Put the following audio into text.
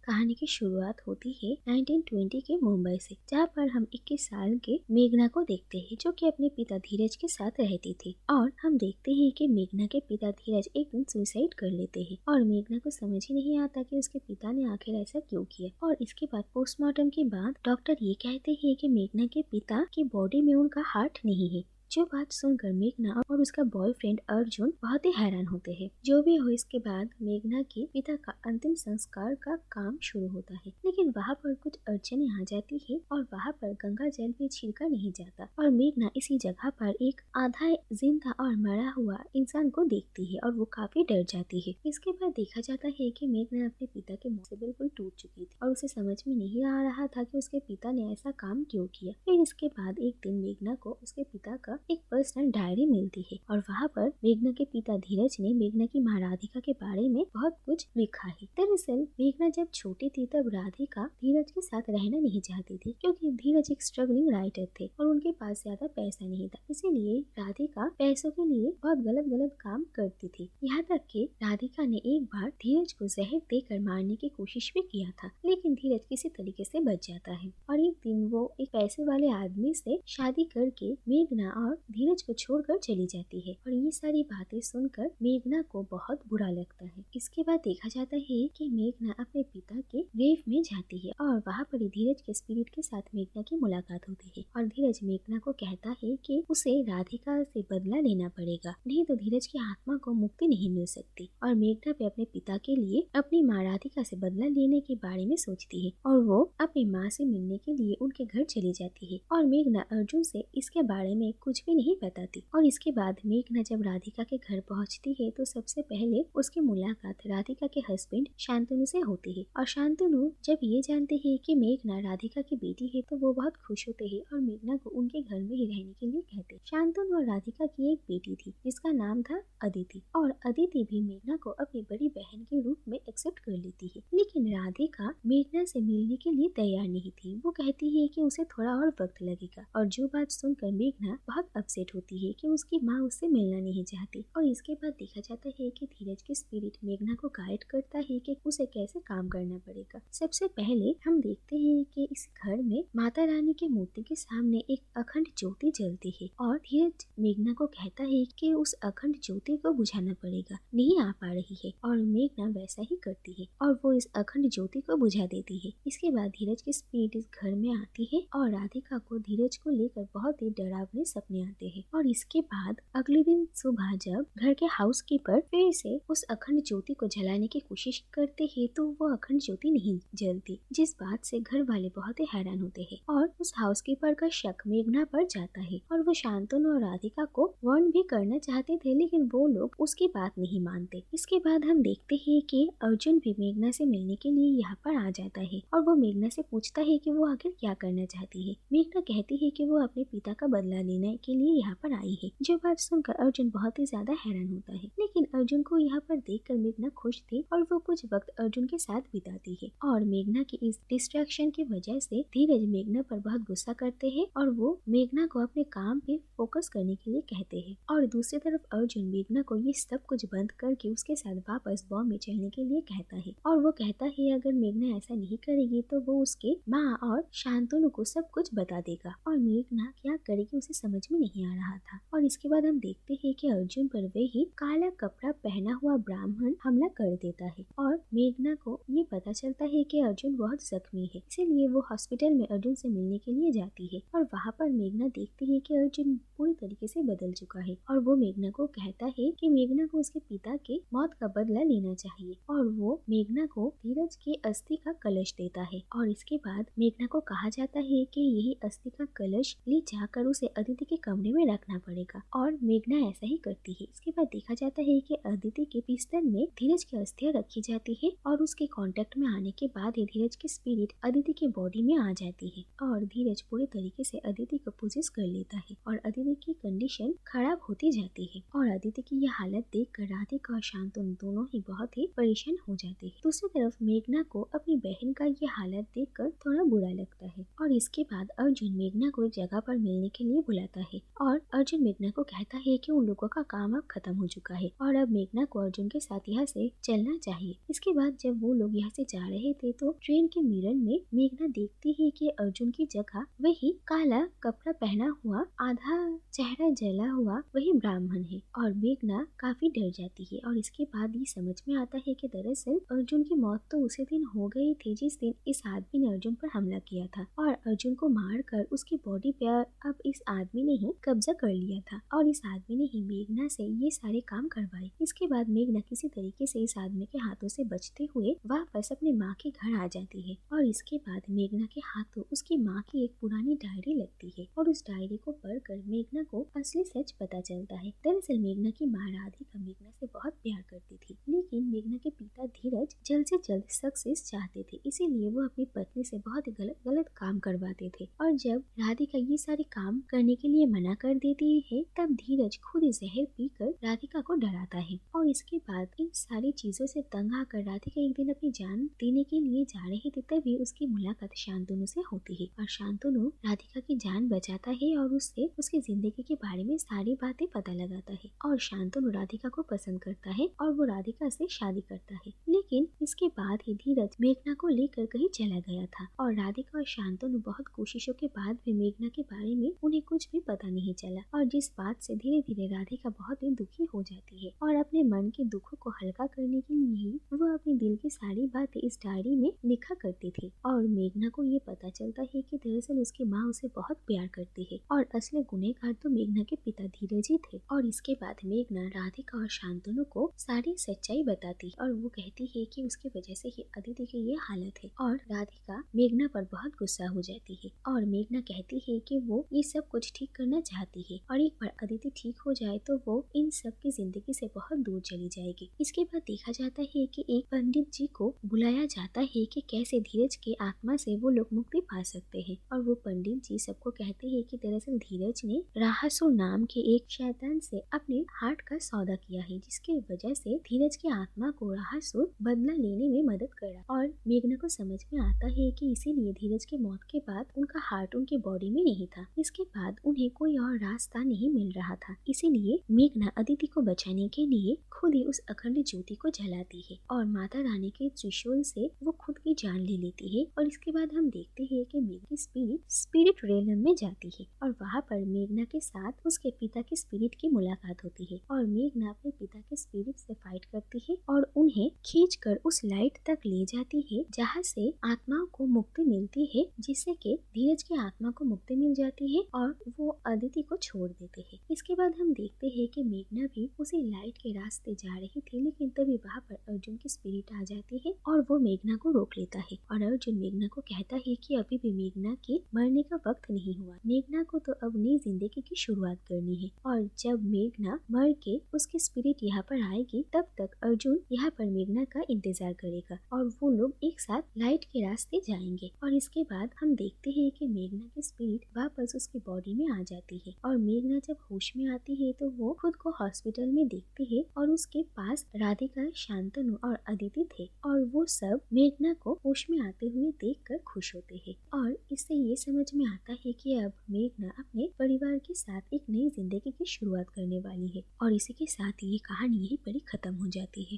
कहानी की शुरुआत होती है 1920 के मुंबई से, जहाँ पर हम 21 साल के मेघना को देखते हैं जो कि अपने पिता धीरज के साथ रहती थी। और हम देखते हैं कि मेघना के पिता धीरज एक दिन सुसाइड कर लेते हैं और मेघना को समझ ही नहीं आता कि उसके पिता ने आखिर ऐसा क्यों किया। और इसके बाद पोस्टमार्टम के बाद डॉक्टर ये कहते हैं कि मेघना के पिता की बॉडी में उनका हार्ट नहीं है। जो बात सुनकर मेघना और उसका बॉयफ्रेंड अर्जुन बहुत ही हैरान होते हैं। जो भी हो, इसके बाद मेघना के पिता का अंतिम संस्कार का काम शुरू होता है, लेकिन वहाँ पर कुछ अड़चने आ जाती है और वहाँ पर गंगा जल भी छिड़का नहीं जाता और मेघना इसी जगह पर एक आधा जिंदा और मरा हुआ इंसान को देखती है और वो काफी डर जाती है। इसके बाद देखा जाता है कि मेघना अपने पिता के मुंह से बिल्कुल टूट चुकी थी और उसे समझ में नहीं आ रहा था कि उसके पिता ने ऐसा काम क्यों किया। फिर इसके बाद एक दिन मेघना को उसके पिता का एक पर्सनल डायरी मिलती है और वहाँ पर मेघना के पिता धीरज ने मेघना की माँ राधिका के बारे में बहुत कुछ लिखा है। दरअसल मेघना जब छोटी थी तब राधिका धीरज के साथ रहना नहीं चाहती थी, क्योंकि धीरज एक स्ट्रगलिंग राइटर थे और उनके पास ज्यादा पैसा नहीं था। इसीलिए राधिका पैसों के लिए बहुत गलत गलत काम करती थी। यहाँ तक कि राधिका ने एक बार धीरज को जहर देकर मारने की कोशिश भी किया था, लेकिन धीरज किसी तरीके से बच जाता है और एक दिन वो एक पैसे वाले आदमी से शादी करके मेघना और धीरज को छोड़कर चली जाती है। और ये सारी बातें सुनकर मेघना को बहुत बुरा लगता है। इसके बाद देखा जाता है कि मेघना अपने पिता के ग्रेव में जाती है और वहाँ पर धीरज के स्पिरिट के साथ मेघना की मुलाकात होती है और धीरज मेघना को कहता है कि उसे राधिका से बदला लेना पड़ेगा, नहीं तो धीरज की आत्मा को मुक्ति नहीं मिल सकती। और मेघना भी अपने पिता के लिए अपनी माँ राधिका से बदला लेने के बारे में सोचती है और वो अपनी माँ से मिलने के लिए उनके घर चली जाती है। और मेघना अर्जुन से इसके बारे में कुछ भी नहीं बताती। और इसके बाद मेघना जब राधिका के घर पहुंचती है तो सबसे पहले उसकी मुलाकात राधिका के हस्बैंड शांतनु से होती है। और शांतनु जब ये जानते हैं कि मेघना राधिका की बेटी है तो वो बहुत खुश होते हैं और मेघना को उनके घर में ही रहने के लिए कहते हैं। शांतनु और राधिका की एक बेटी थी जिसका नाम था अदिति, और अदिति भी मेघना को अपनी बड़ी बहन के रूप में एक्सेप्ट कर लेती है। लेकिन राधिका मेघना से मिलने के लिए तैयार नहीं थी। वो कहती है कि उसे थोड़ा और वक्त लगेगा और जो बात सुनकर मेघना बहुत अपसेट होती है कि उसकी माँ उससे मिलना नहीं चाहती। और इसके बाद देखा जाता है कि धीरज की स्पिरिट मेघना को गाइड करता है कि उसे कैसे काम करना पड़ेगा। सबसे पहले हम देखते हैं कि इस घर में माता रानी की मूर्ति के सामने एक अखंड ज्योति जलती है और धीरज मेघना को कहता है कि उस अखंड ज्योति को बुझाना पड़ेगा, नहीं आ पा रही है। और मेघना वैसा ही करती है और वो इस अखंड ज्योति को बुझा देती है। इसके बाद धीरज की स्पिरिट इस घर में आती है और राधिका को धीरज को लेकर बहुत ही डरावने सपने आते हैं। और इसके बाद अगले दिन सुबह जब घर के हाउसकीपर फिर से उस अखंड ज्योति को जलाने की कोशिश करते हैं तो वो अखंड ज्योति नहीं जलती, जिस बात से घर वाले बहुत ही हैरान होते हैं। और उस हाउसकीपर का शक मेघना पर जाता है और वो शांतनु और राधिका को वार्न भी करना चाहते थे, लेकिन वो लोग उसकी बात नहीं मानते। इसके बाद हम देखते हैं कि अर्जुन भी मेघना से मिलने के लिए यहाँ पर आ जाता है और वो मेघना से पूछता है कि वो आखिर क्या करना चाहती है। मेघना कहती है कि वो अपने पिता का बदला लेने के लिए यहाँ पर आई है। जो बात सुनकर अर्जुन बहुत ही ज्यादा हैरान होता है, लेकिन अर्जुन को यहाँ पर देखकर मेघना खुश थी और वो कुछ वक्त अर्जुन के साथ बिताती है। और मेघना की इस डिस्ट्रैक्शन की वजह से धीरज मेघना पर बहुत गुस्सा करते हैं और वो मेघना को अपने काम पे फोकस करने के लिए कहते हैं। और दूसरी तरफ अर्जुन मेघना को ये सब कुछ बंद करके उसके साथ वापस बॉम्बे चलने के लिए कहता है और वो कहता है अगर मेघना ऐसा नहीं करेगी तो वो उसके माँ और शांतनु को सब कुछ बता देगा। और मेघना क्या करेगी उसे समझ में नहीं आ रहा था। और इसके बाद हम देखते हैं कि अर्जुन पर वही काला कपड़ा पहना हुआ ब्राह्मण हमला कर देता है और मेघना को ये पता चलता है कि अर्जुन बहुत जख्मी है, इसीलिए वो हॉस्पिटल में अर्जुन से मिलने के लिए जाती है। और वहाँ पर मेघना देखती है कि अर्जुन पूरी तरीके से बदल चुका है और वो मेघना को कहता है कि मेघना को उसके पिता के मौत का बदला लेना चाहिए। और वो मेघना को धीरज के अस्थि का कलश देता है और इसके बाद मेघना को कहा जाता है कि यही अस्थि का कलश ले जाकर उसे अदिति के कमरे में रखना पड़ेगा और मेघना ऐसा ही करती है। इसके बाद देखा जाता है कि अदिति के बिस्तर में धीरज की अस्थियां रखी जाती है और उसके कांटेक्ट में आने के बाद ही धीरज की स्पिरिट अदिति के बॉडी में आ जाती है और धीरज पूरी तरीके से अदिति को पोजेस कर लेता है और अदिति की कंडीशन खराब होती जाती है। और अदिति की यह हालत देखकर राधिका और शांतनु दोनों ही बहुत ही परेशान हो जाते हैं। दूसरी तरफ मेघना को अपनी बहन का ये हालत देखकर थोड़ा बुरा लगता है और इसके बाद अर्जुन मेघना को एक जगह पर मिलने के लिए बुलाता है और अर्जुन मेघना को कहता है कि उन लोगों का काम अब खत्म हो चुका है और अब मेघना को अर्जुन के साथ यहाँ से चलना चाहिए। इसके बाद जब वो लोग यहाँ से जा रहे थे तो ट्रेन के मिरर में मेघना देखती है कि अर्जुन की जगह वही काला कपड़ा पहना हुआ, आधा चेहरा जला हुआ वही ब्राह्मण है और मेघना काफी डर जाती है। और इसके बाद ये समझ में आता है कि दरअसल अर्जुन की मौत तो उसी दिन हो गई थी जिस दिन इस आदमी ने अर्जुन पर हमला किया था और अर्जुन को मारकर उसकी बॉडी पे अब इस आदमी ने ही कब्जा कर लिया था और इस आदमी ने ही मेघना से ये सारे काम करवाए। इसके बाद मेघना किसी तरीके से इस आदमी के हाथों से बचते हुए वापस अपने माँ के घर आ जाती है और इसके बाद मेघना के हाथों उसकी माँ की एक पुरानी डायरी लगती है और उस डायरी को पढ़कर मेघना को असली सच पता चलता है। दरअसल मेघना की माँ राधिका मेघना से बहुत प्यार करती थी, लेकिन मेघना के पिता धीरज जल्द से जल्द सक्सेस चाहते थे, इसीलिए वो अपनी पत्नी से बहुत ही गलत गलत काम करवाते थे। और जब राधिका ये सारे काम करने के लिए मना कर देती है तब धीरज खुद ही जहर पीकर राधिका को डराता है और इसके बाद इन सारी चीजों से तंग आकर राधिका एक दिन अपनी जान देने के लिए जा रही थी, तभी उसकी मुलाकात शांतनु से होती है और शांतनु राधिका की जान बचाता है और उससे उसकी जिंदगी के बारे में सारी बातें पता लगाता है और शांतनु राधिका को पसंद करता है और वो राधिका से शादी करता है। लेकिन इसके बाद ही धीरज मेघना को लेकर कहीं चला गया था और राधिका और शांतनु बहुत कोशिशों के बाद भी मेघना के बारे में उन्हें कुछ भी पता नहीं चला और जिस बात से धीरे धीरे राधिका बहुत ही दुखी हो जाती है और अपने मन के दुखों को हल्का करने के लिए ही वो अपने दिल की सारी बातें इस डायरी में लिखा करती थी। और मेघना को ये पता चलता है कि दरअसल उसकी माँ उसे बहुत प्यार करती है और असली गुनहगार तो मेघना के पिता धीरज ही थे। और इसके बाद मेघना राधिका और शांतनु को सारी सच्चाई बताती और वो कहती है कि उसकी वजह से ही अदिति की ये हालत है और राधिका मेघना पर बहुत गुस्सा हो जाती है और मेघना कहती है कि वो ये सब कुछ ठीक करना चाहती है और एक बार अदिति ठीक हो जाए तो वो इन सब की जिंदगी से बहुत दूर चली जाएगी। इसके बाद देखा जाता है कि एक पंडित जी को बुलाया जाता है कि कैसे धीरज के आत्मा से वो लोग मुक्ति पा सकते हैं और वो पंडित जी सबको कहते हैं कि दरअसल धीरज ने राहासुर नाम के एक शैतान से अपने हार्ट का सौदा किया है, जिसकी वजह से धीरज की आत्मा को राहासुर बदला लेने में मदद करा। और मेघना को समझ में आता है कि इसीलिए धीरज की मौत के बाद उनका हार्ट उनके बॉडी में नहीं था। इसके बाद उन्हें कोई और रास्ता नहीं मिल रहा था, इसीलिए मेघना अदिति को बचाने के लिए खुद ही उस अखंड ज्योति को जलाती है और माता रानी के त्रिशूल से वो खुद की जान ले लेती है। और इसके बाद हम देखते हैं कि मेघना की स्पिरिट रेलम में जाती है और वहाँ पर मेघना के साथ उसके पिता के स्पिरिट की मुलाकात होती है और मेघना अपने पिता के स्पिरिट से फाइट करती है और उन्हें खींचकर उस लाइट तक ले जाती है जहाँ से आत्माओं को मुक्ति मिलती है, जिससे कि धीरज की आत्मा को मुक्ति मिल जाती है और वो अदिति को छोड़ देते हैं। इसके बाद हम देखते हैं कि मेघना भी उसी लाइट के रास्ते जा रही थी, लेकिन तभी वहाँ पर अर्जुन की स्पिरिट आ जाती है और वो मेघना को रोक लेता है और अर्जुन मेघना को कहता है कि अभी भी मेघना के मरने का वक्त नहीं हुआ, मेघना को तो अब नई जिंदगी की शुरुआत करनी है और जब मेघना मर के उसकी स्पिरिट यहाँ पर आएगी तब तक अर्जुन यहाँ पर मेघना का इंतजार करेगा और वो लोग एक साथ लाइट के रास्ते जाएंगे। और इसके बाद हम देखते हैं कि मेघना की स्पिरिट वापस उसकी बॉडी में आ जाती है और मेघना जब होश में आती है तो वो खुद को हॉस्पिटल में देखती है और उसके पास राधिका, शांतनु और अदिति थे और वो सब मेघना को होश में आते हुए देखकर खुश होते हैं। और इससे ये समझ में आता है कि अब मेघना अपने परिवार के साथ एक नई जिंदगी की शुरुआत करने वाली है और इसी के साथ ये कहानी यहीं पर ही खत्म हो जाती है।